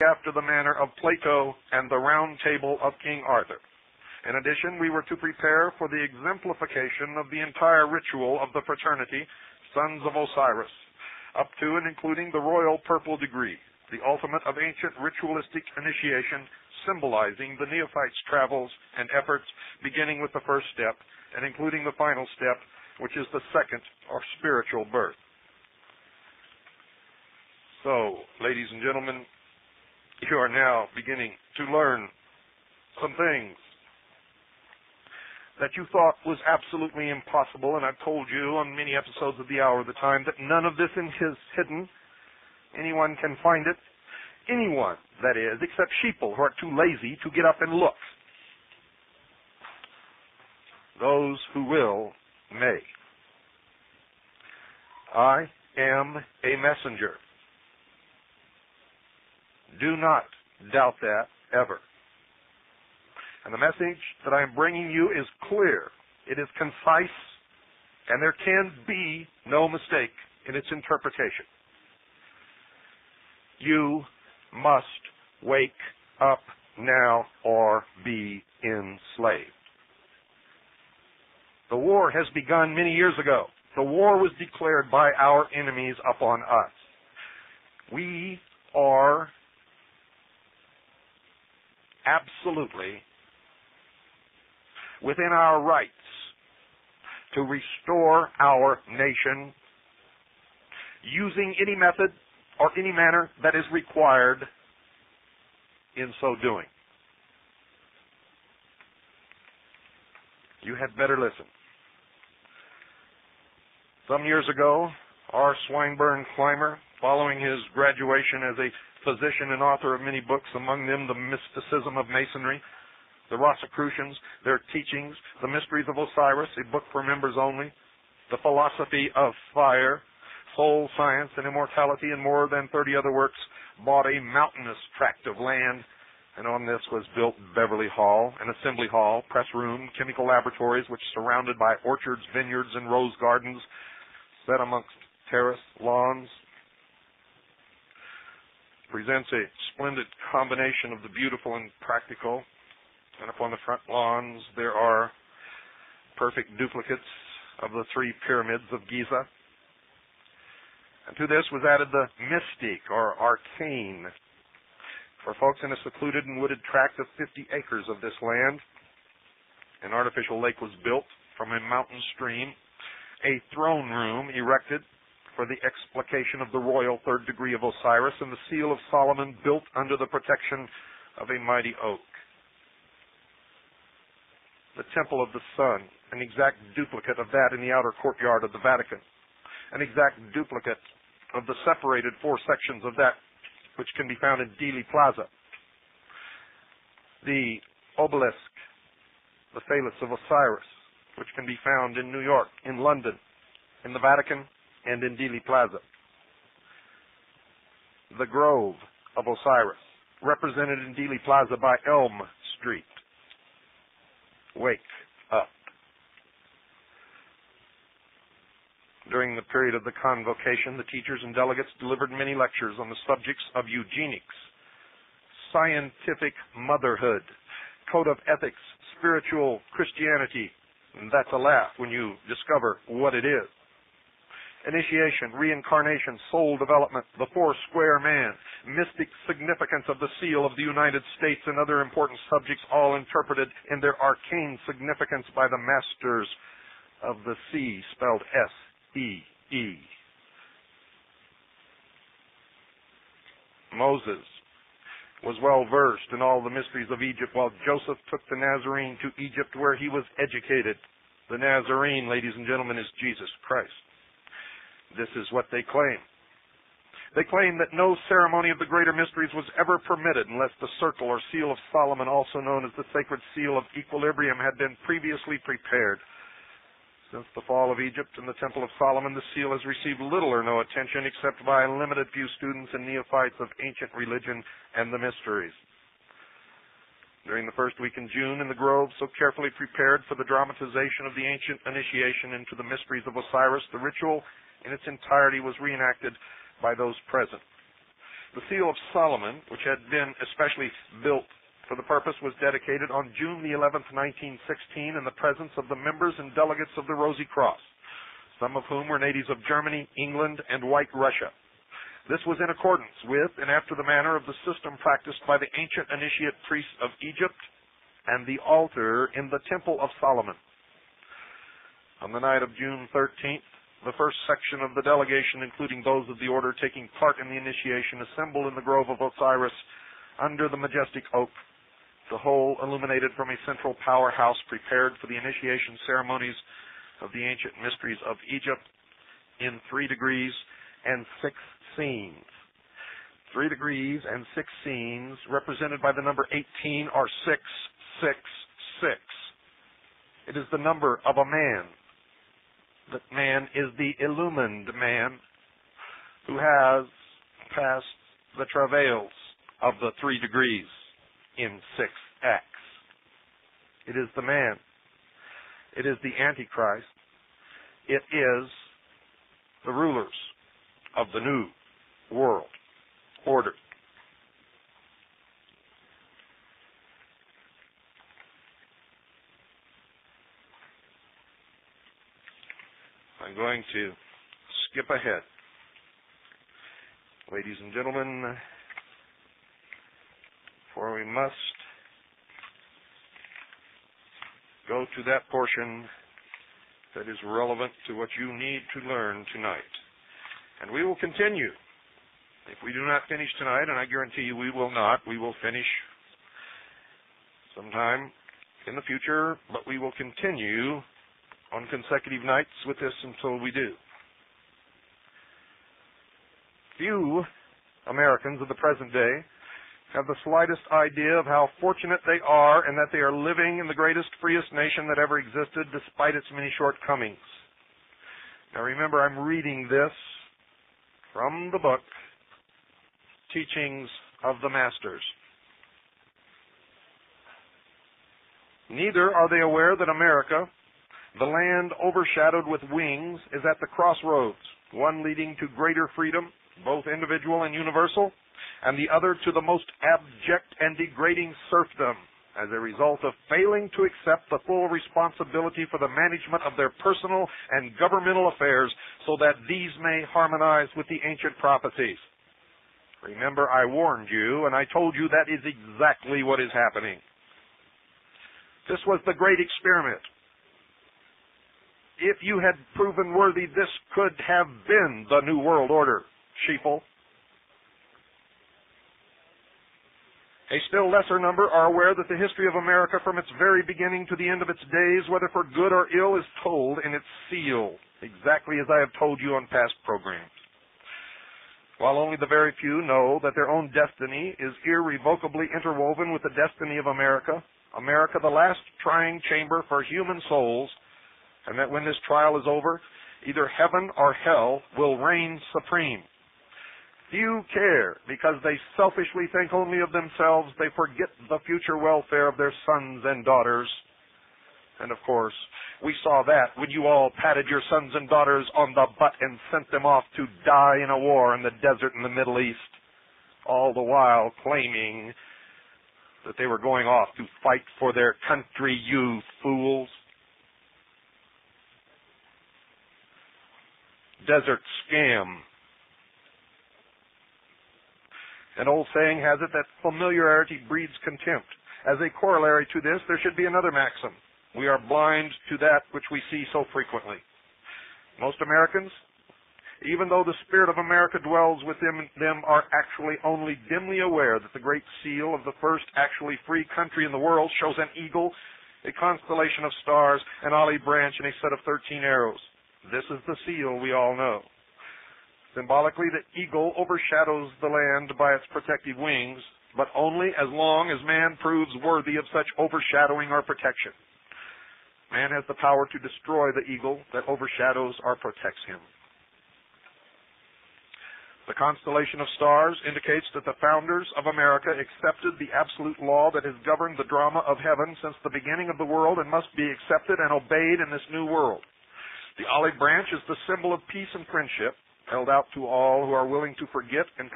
after the manner of Plato and the Round Table of King Arthur. In addition, we were to prepare for the exemplification of the entire ritual of the fraternity, Sons of Osiris, up to and including the royal purple degree, the ultimate of ancient ritualistic initiation, symbolizing the neophyte's travels and efforts, beginning with the first step and including the final step, which is the second, or spiritual birth. So, ladies and gentlemen, you are now beginning to learn some things that you thought was absolutely impossible, and I've told you on many episodes of The Hour of the Time that none of this is hidden. Anyone can find it. Anyone, that is, except sheeple who are too lazy to get up and look. Those who will, may. I am a messenger. Do not doubt that ever. And the message that I am bringing you is clear. It is concise, and there can be no mistake in its interpretation. You must wake up now or be enslaved. The war has begun many years ago. The war was declared by our enemies upon us. We are absolutely within our rights to restore our nation using any method or any manner that is required in so doing. You had better listen. Some years ago, R. Swinburne Clymer, following his graduation as a physician and author of many books, among them The Mysticism of Masonry, The Rosicrucians, Their Teachings, The Mysteries of Osiris, a book for members only, The Philosophy of Fire, Soul Science and Immortality, and more than 30 other works, bought a mountainous tract of land, and on this was built Beverly Hall, an assembly hall, press room, chemical laboratories, which surrounded by orchards, vineyards, and rose gardens, set amongst terrace lawns, presents a splendid combination of the beautiful and practical. And upon the front lawns there are perfect duplicates of the three pyramids of Giza. And to this was added the mystic or arcane. For folks in a secluded and wooded tract of 50 acres of this land, an artificial lake was built from a mountain stream, a throne room erected for the explication of the royal third degree of Osiris, and the seal of Solomon built under the protection of a mighty oak. The Temple of the Sun, an exact duplicate of that in the outer courtyard of the Vatican, an exact duplicate of the separated four sections of that which can be found in Dealey Plaza. The obelisk, the Phallus of Osiris, which can be found in New York, in London, in the Vatican, and in Dealey Plaza. The Grove of Osiris, represented in Dealey Plaza by Elm Street. Wake up. During the period of the convocation, the teachers and delegates delivered many lectures on the subjects of eugenics, scientific motherhood, code of ethics, spiritual Christianity, and that's a laugh when you discover what it is. Initiation, reincarnation, soul development, the four-square man, mystic significance of the seal of the United States, and other important subjects, all interpreted in their arcane significance by the masters of the sea, spelled S-E-E. Moses was well versed in all the mysteries of Egypt, while Joseph took the Nazarene to Egypt, where he was educated. The Nazarene, ladies and gentlemen, is Jesus Christ. This is what they claim. They claim that no ceremony of the greater mysteries was ever permitted unless the circle or seal of Solomon, also known as the sacred seal of equilibrium, had been previously prepared. Since the fall of Egypt and the Temple of Solomon, the seal has received little or no attention except by a limited few students and neophytes of ancient religion and the mysteries. During the first week in June, in the grove so carefully prepared for the dramatization of the ancient initiation into the mysteries of Osiris, the ritual in its entirety was reenacted by those present. The Seal of Solomon, which had been especially built for the purpose, was dedicated on June the 11th, 1916, in the presence of the members and delegates of the Rosy Cross, some of whom were natives of Germany, England, and White Russia. This was in accordance with and after the manner of the system practiced by the ancient initiate priests of Egypt and the altar in the Temple of Solomon. On the night of June 13th, the first section of the delegation, including those of the order taking part in the initiation, assembled in the grove of Osiris under the majestic oak, the whole illuminated from a central powerhouse prepared for the initiation ceremonies of the ancient mysteries of Egypt in 3 degrees and 6 scenes. 3 degrees and 6 scenes, represented by the number 18, are 666. It is the number of a man. That man is the illumined man who has passed the travails of the 3 degrees in 6x. It is the man. It is the Antichrist. It is the rulers of the new world order. I'm going to skip ahead. Ladies and gentlemen, for we must go to that portion that is relevant to what you need to learn tonight. And we will continue. If we do not finish tonight, and I guarantee you we will not, we will finish sometime in the future, but we will continue on consecutive nights with this until we do. Few Americans of the present day have the slightest idea of how fortunate they are and that they are living in the greatest, freest nation that ever existed despite its many shortcomings. Now remember, I'm reading this from the book, Teachings of the Masters. Neither are they aware that America, the land overshadowed with wings, is at the crossroads, one leading to greater freedom, both individual and universal, and the other to the most abject and degrading serfdom, as a result of failing to accept the full responsibility for the management of their personal and governmental affairs so that these may harmonize with the ancient prophecies. Remember, I warned you, and I told you that is exactly what is happening. This was the great experiment. If you had proven worthy, this could have been the New World Order, sheeple. A still lesser number are aware that the history of America from its very beginning to the end of its days, whether for good or ill, is told in its seal, exactly as I have told you on past programs. While only the very few know that their own destiny is irrevocably interwoven with the destiny of America, America the last trying chamber for human souls, and that when this trial is over, either heaven or hell will reign supreme. Few care because they selfishly think only of themselves. They forget the future welfare of their sons and daughters. And of course, we saw that when you all patted your sons and daughters on the butt and sent them off to die in a war in the desert in the Middle East, all the while claiming that they were going off to fight for their country, you fools. Desert scam. An old saying has it that familiarity breeds contempt. As a corollary to this, there should be another maxim. We are blind to that which we see so frequently. Most Americans, even though the spirit of America dwells within them, are actually only dimly aware that the great seal of the first actually free country in the world shows an eagle, a constellation of stars, an olive branch, and a set of 13 arrows. This is the seal we all know. Symbolically, the eagle overshadows the land by its protective wings, but only as long as man proves worthy of such overshadowing or protection. Man has the power to destroy the eagle that overshadows or protects him. The constellation of stars indicates that the founders of America accepted the absolute law that has governed the drama of heaven since the beginning of the world and must be accepted and obeyed in this new world. The olive branch is the symbol of peace and friendship, held out to all who are willing to forget and